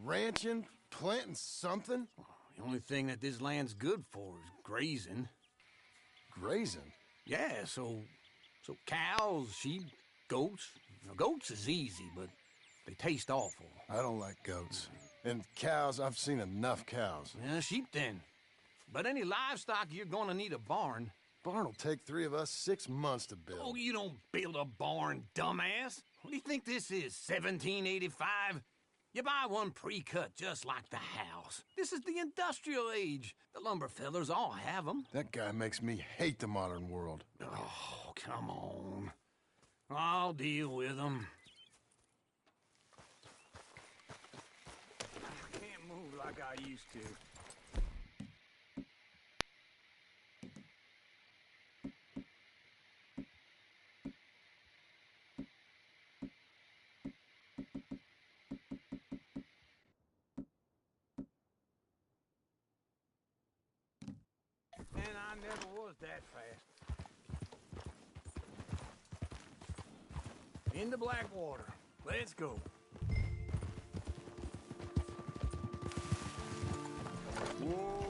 ranching, planting something. The only thing that this land's good for is grazing. Grazing? Yeah, so cows, sheep, goats. Now, goats is easy, but they taste awful. I don't like goats. And cows, I've seen enough cows. Yeah, sheep then. But any livestock, you're gonna need a barn. Barn will take 3 of us 6 months to build. Oh, you don't build a barn, dumbass. What do you think this is, 1785? You buy one pre-cut just like the house. This is the industrial age. The lumber fellers all have them. That guy makes me hate the modern world. Oh, come on. I'll deal with them. I can't move like I used to. Man, I never was that fast. Into Blackwater. Let's go. Whoa.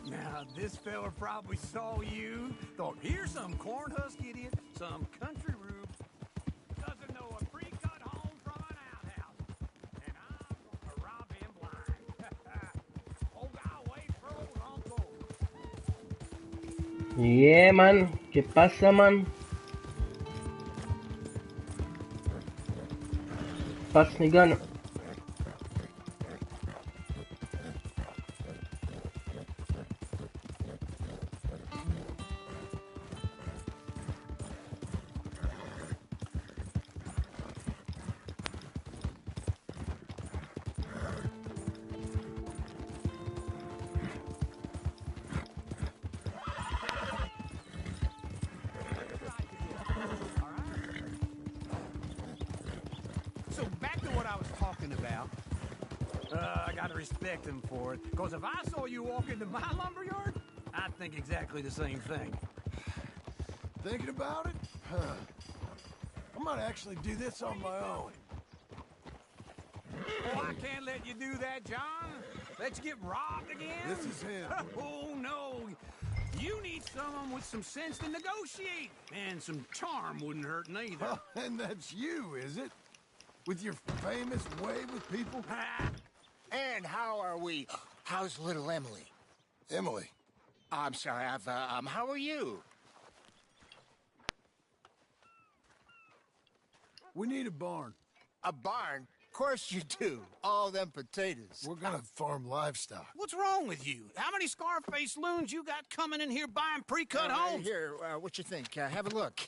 Now, this fella probably saw you, thought, here's some corn husk idiot, some country rube, doesn't know a pre-cut home from an outhouse. And I'm gonna rob him blind. Oh, God, wait for old uncle. Yeah, man. ¿Qué pasa, man? Pass me gun. So back to what I was talking about. I gotta respect him for it, because if I saw you walk into my lumberyard, I'd think exactly the same thing. Thinking about it? Huh. I might actually do this on my own. Oh, I can't let you do that, John. Let's get robbed again? This is him. Oh, no. You need someone with some sense to negotiate. And some charm wouldn't hurt neither. Oh, and that's you, is it? With your famous way with people? And how are we? How's little Emily? Emily. I'm sorry, how are you? We need a barn. A barn? Of course you do. All them potatoes. We're gonna farm livestock. What's wrong with you? How many Scarface loons you got coming in here buying pre-cut homes? Here, what you think? Have a look.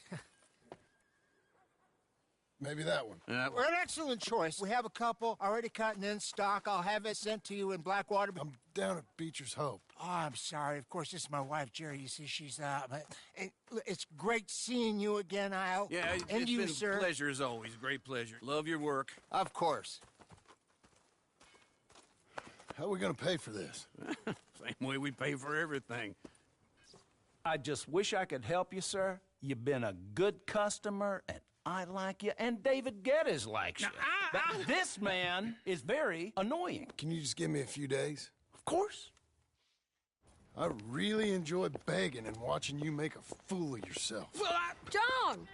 Maybe that one. Well, an excellent choice. We have a couple already cutting in stock. I'll have it sent to you in Blackwater. I'm down at Beecher's Hope. Oh, I'm sorry. Of course, this is my wife, Jerry. You see, she's but it's great seeing you again, Al. Yeah, and it's you, been sir. a pleasure as always. Great pleasure. Love your work. Of course. How are we gonna pay for this? Same way we pay for everything. I just wish I could help you, sir. You've been a good customer, and I like you, and David Geddes likes you. But this man is very annoying. Can you just give me a few days? Of course. I really enjoy begging and watching you make a fool of yourself. Well, John!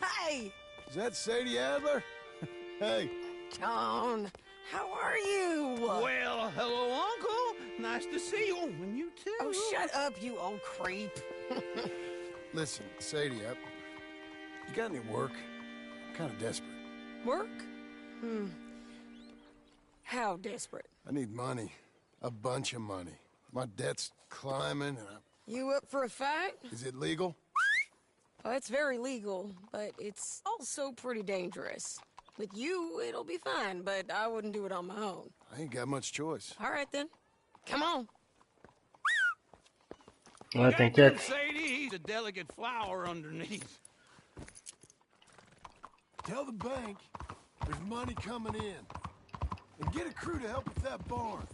Hey! Is that Sadie Adler? Hey. John, how are you? Well, hello, Uncle. Nice to see you. And you too. Oh, shut up, you old creep. Listen, Sadie, you got any work? I'm kind of desperate. Work? How desperate? I need money. A bunch of money. My debt's climbing, and You up for a fight? Is it legal? Well, it's very legal, but it's also pretty dangerous. With you, it'll be fine, but I wouldn't do it on my own. I ain't got much choice. All right, then. Come on. Ouais, t'inquiète. Sadie, he's a delicate flower underneath. Tell the bank there's money coming in. And get a crew to help with that barn.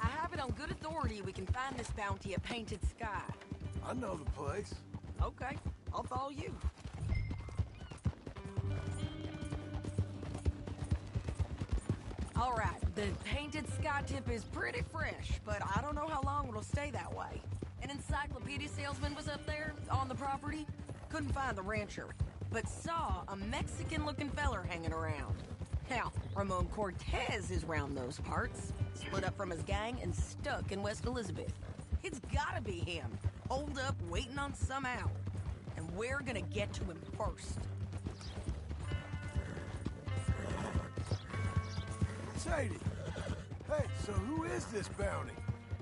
I have it on good authority we can find this bounty at Painted Sky. I know the place. Okay, I'll follow you. All right, the Painted Sky tip is pretty fresh, but I don't know how long it'll stay that way. An encyclopedia salesman was up there on the property. Couldn't find the rancher, but saw a Mexican-looking feller hanging around. Now, Ramon Cortez is round those parts, split up from his gang and stuck in West Elizabeth. It's gotta be him, holed up waiting on some owl. And we're gonna get to him first. Sadie! Hey, so who is this bounty?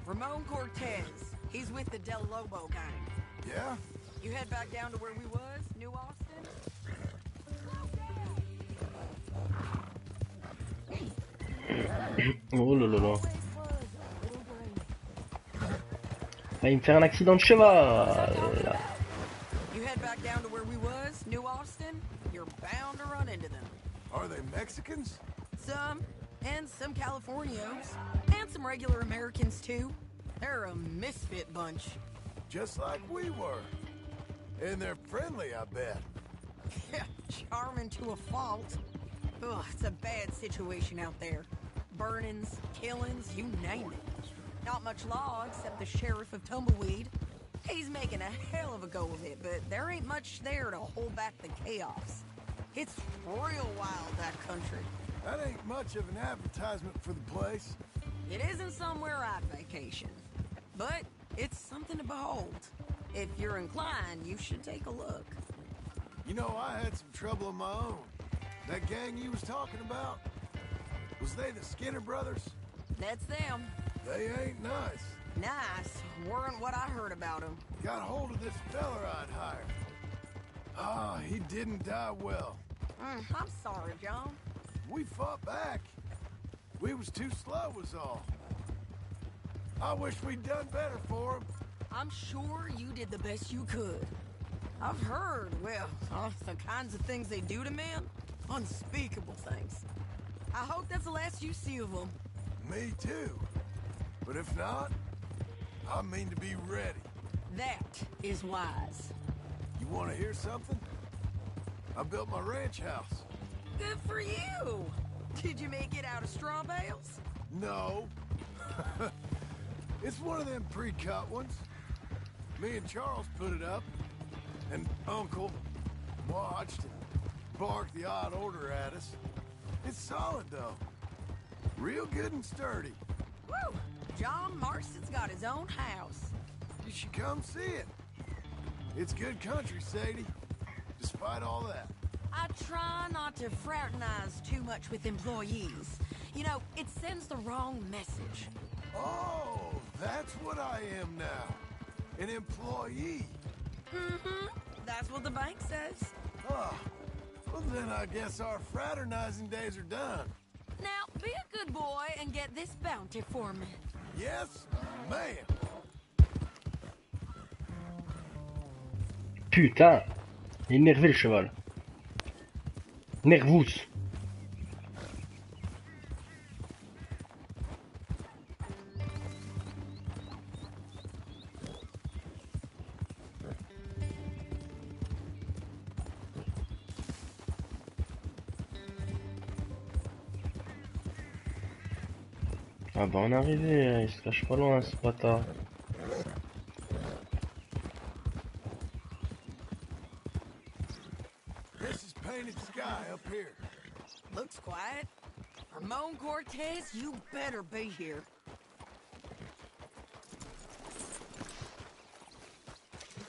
Ramon Cortez. He's with the Del Lobo gang. Yeah? You head back down to where we was, New Austin? Oh là là là. Ah, il me fait un accident de cheval. You head back down to where we was, New Austin? You're bound to run into them. Are they Mexicans? Some, and some Californios, and some regular Americans too. They're a misfit bunch. Just like we were. And they're friendly, I bet. Yeah, charming to a fault. Ugh, it's a bad situation out there. Burnings, killings, you name it. Not much law except the sheriff of Tumbleweed. He's making a hell of a go of it, but there ain't much there to hold back the chaos. It's real wild, that country. That ain't much of an advertisement for the place. It isn't somewhere I'd vacation, but it's something to behold. If you're inclined, you should take a look. You know, I had some trouble of my own. That gang you was talking about, was they the Skinner brothers? That's them. They ain't nice. Nice weren't what I heard about them. Got hold of this feller I'd hired. Ah, he didn't die well. I'm sorry, John. We fought back. We was too slow was all. I wish we'd done better for him. I'm sure you did the best you could. I've heard, well, the kinds of things they do to men. Unspeakable things. I hope that's the last you see of them. Me too. But if not, I mean to be ready. That is wise. You want to hear something? I built my ranch house. Good for you. Did you make it out of straw bales? No. It's one of them pre-cut ones. Me and Charles put it up, and Uncle watched and barked the odd order at us. It's solid, though. Real good and sturdy. Woo! John Marston's got his own house. You should come see it. It's good country, Sadie. Despite all that. I try not to fraternize too much with employees. You know, it sends the wrong message. Oh, that's what I am now. An employee. Mm-hmm. That's what the bank says. Oh, well then I guess our fraternizing days are done. Now, be a good boy and get this bounty for me. Yes, ma'am. Putain, il est énervé le cheval. Nervous. Ah bah on est arrivé, il se cache pas loin ce bâtard. This is Painted Sky up here. Looks quiet. Ramon Cortez, you better be here.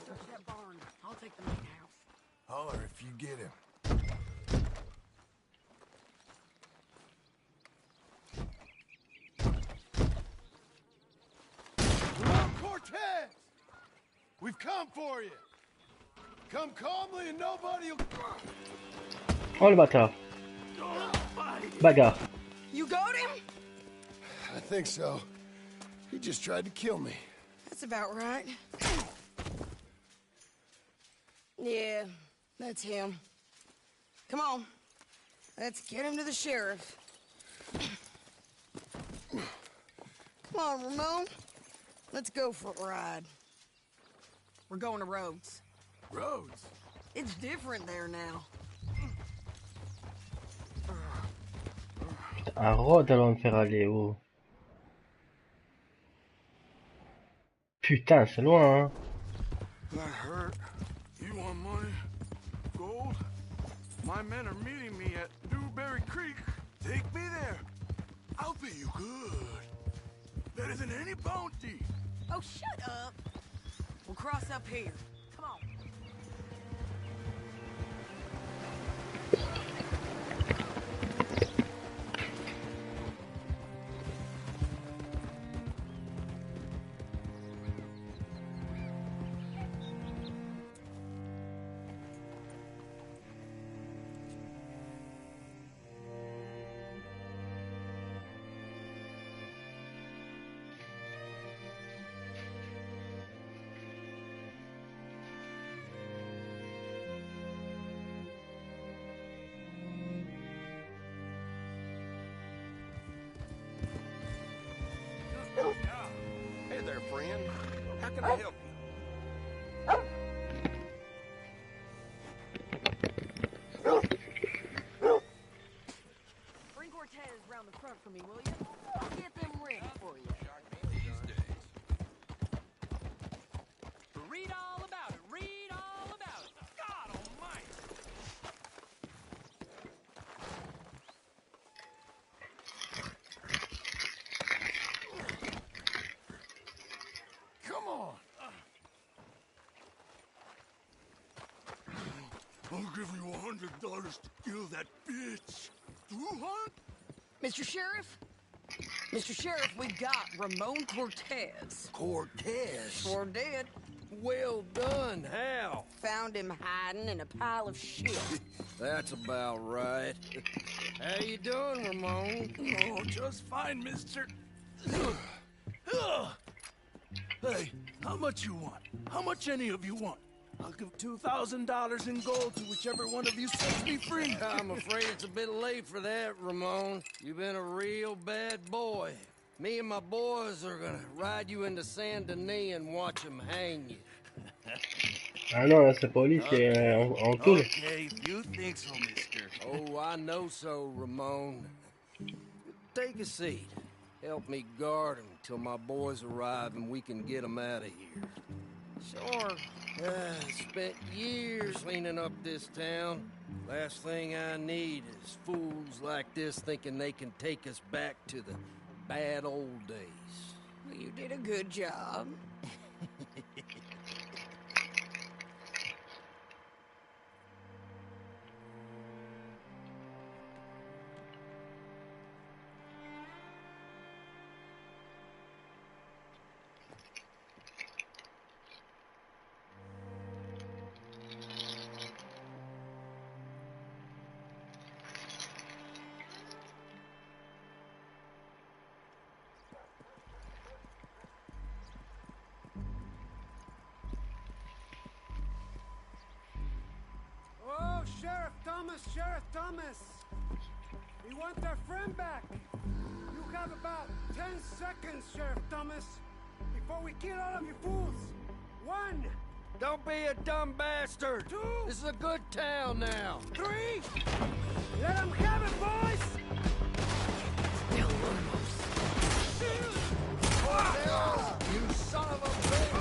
Search that barn. I'll take the main house. Holler if you get him. Ramon Cortez! We've come for you. Come calmly and nobody'll... Oh le bâtard. Bagarre. You got him? I think so. He just tried to kill me. That's about right. Yeah, that's him. Come on. Let's get him to the sheriff. Come on, Ramon. Let's go for a ride. We're going to Rhodes. Rhodes? It's different there now. Un Rhodes allons me faire aller, oh. Putain, c'est loin, hein. That hurt. You want money? Gold? My men are meeting me at Newberry Creek. Take me there. I'll pay you good. That isn't any bounty. Oh, shut up. We'll cross up here. Come on. Hey there, friend. How can I help Bring Cortez round the front for me, will you? I'll get them ready for you. Read all about it. Read all about it. God almighty. Come on. I'll give you $100 to kill that bitch. 200? Mr. Sheriff? Mr. Sheriff, we got Ramon Cortez. Cortez? Sure did. Well done. How? Found him hiding in a pile of shit. That's about right. How you doing, Ramon? Oh, just fine, mister. Hey, how much you want? How much any of you want? I'll give $2,000 in gold to whichever one of you sets me free. I'm afraid it's a bit late for that, Ramon. You've been a real bad boy. Me and my boys are gonna ride you into Saint Denis and watch them hang you. Ah non, là c'est pas lui, c'est en tôle. Okay, if you think so, mister. Oh, I know so, Ramon. Take a seat. Help me guard him till my boys arrive and we can get them out of here. Sure. I spent years cleaning up this town. Last thing I need is fools like this thinking they can take us back to the bad old days. Well, you did a good job. Oh, Sheriff Thomas, Sheriff Thomas! We want our friend back. You have about 10 seconds, Sheriff Thomas, before we kill all of you fools. 1. Don't be a dumb bastard. 2. This is a good town now. 3. Let them have it, boys! You son of a bitch!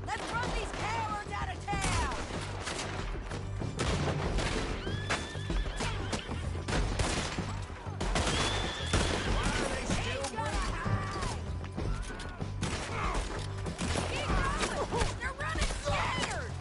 Let's run these cowards out of town! They're running scared!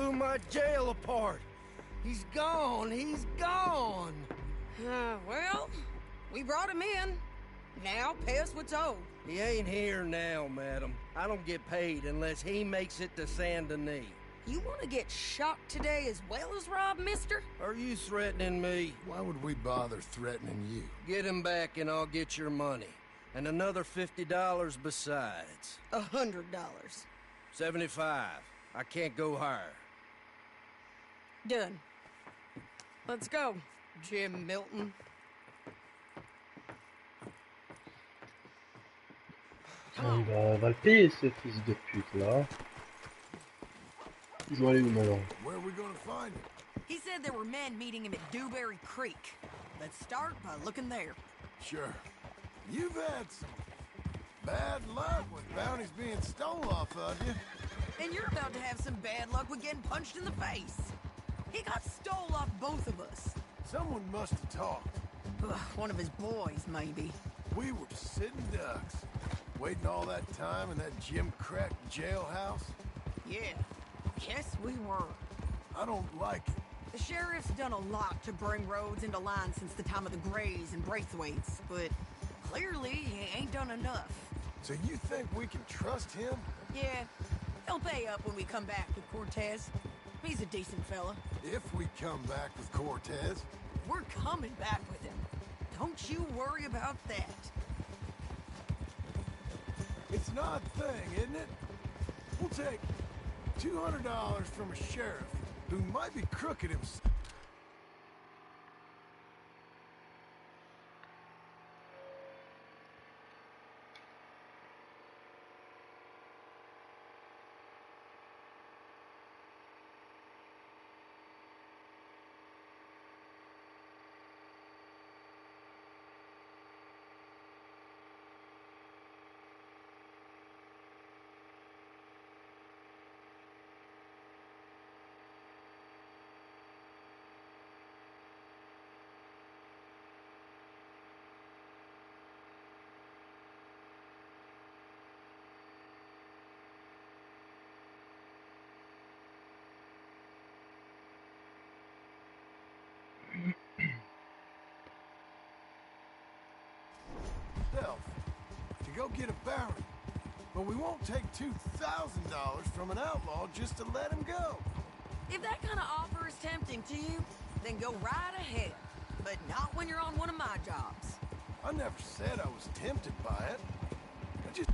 blew my jail apart. He's gone. He's gone. Well, we brought him in. Now pay us what's owed. He ain't here now, madam. I don't get paid unless he makes it to Saint Denis. You want to get shot today as well as Rob, mister? Are you threatening me? Why would we bother threatening you? Get him back and I'll get your money. And another $50 besides. $100. 75. I can't go higher. Done. Let's go, Jim Milton. Il va le payer ce fils de pute là. Ils vont aller où maintenant? Where are we gonna find him? He said there were men meeting him at Dewberry Creek. Let's start by looking there. Sure. You've had some bad luck with bounties being stolen off of you. And you're about to have some bad luck with getting punched in the face. He got stole off both of us. Someone must have talked. One of his boys, maybe. We were sitting ducks, waiting all that time in that gim-crack jailhouse. Yeah, yes we were. I don't like it. The sheriff's done a lot to bring roads into line since the time of the Grays and Braithwaites, but clearly he ain't done enough. So you think we can trust him? Yeah, he'll pay up when we come back with Cortez. He's a decent fella. If we come back with Cortez. We're coming back with him. Don't you worry about that. It's an odd thing, isn't it? We'll take $200 from a sheriff who might be crooked himself. To go get a bounty, but we won't take $2,000 from an outlaw just to let him go. If that kind of offer is tempting to you, then go right ahead. But not when you're on one of my jobs. I never said I was tempted by it. I just...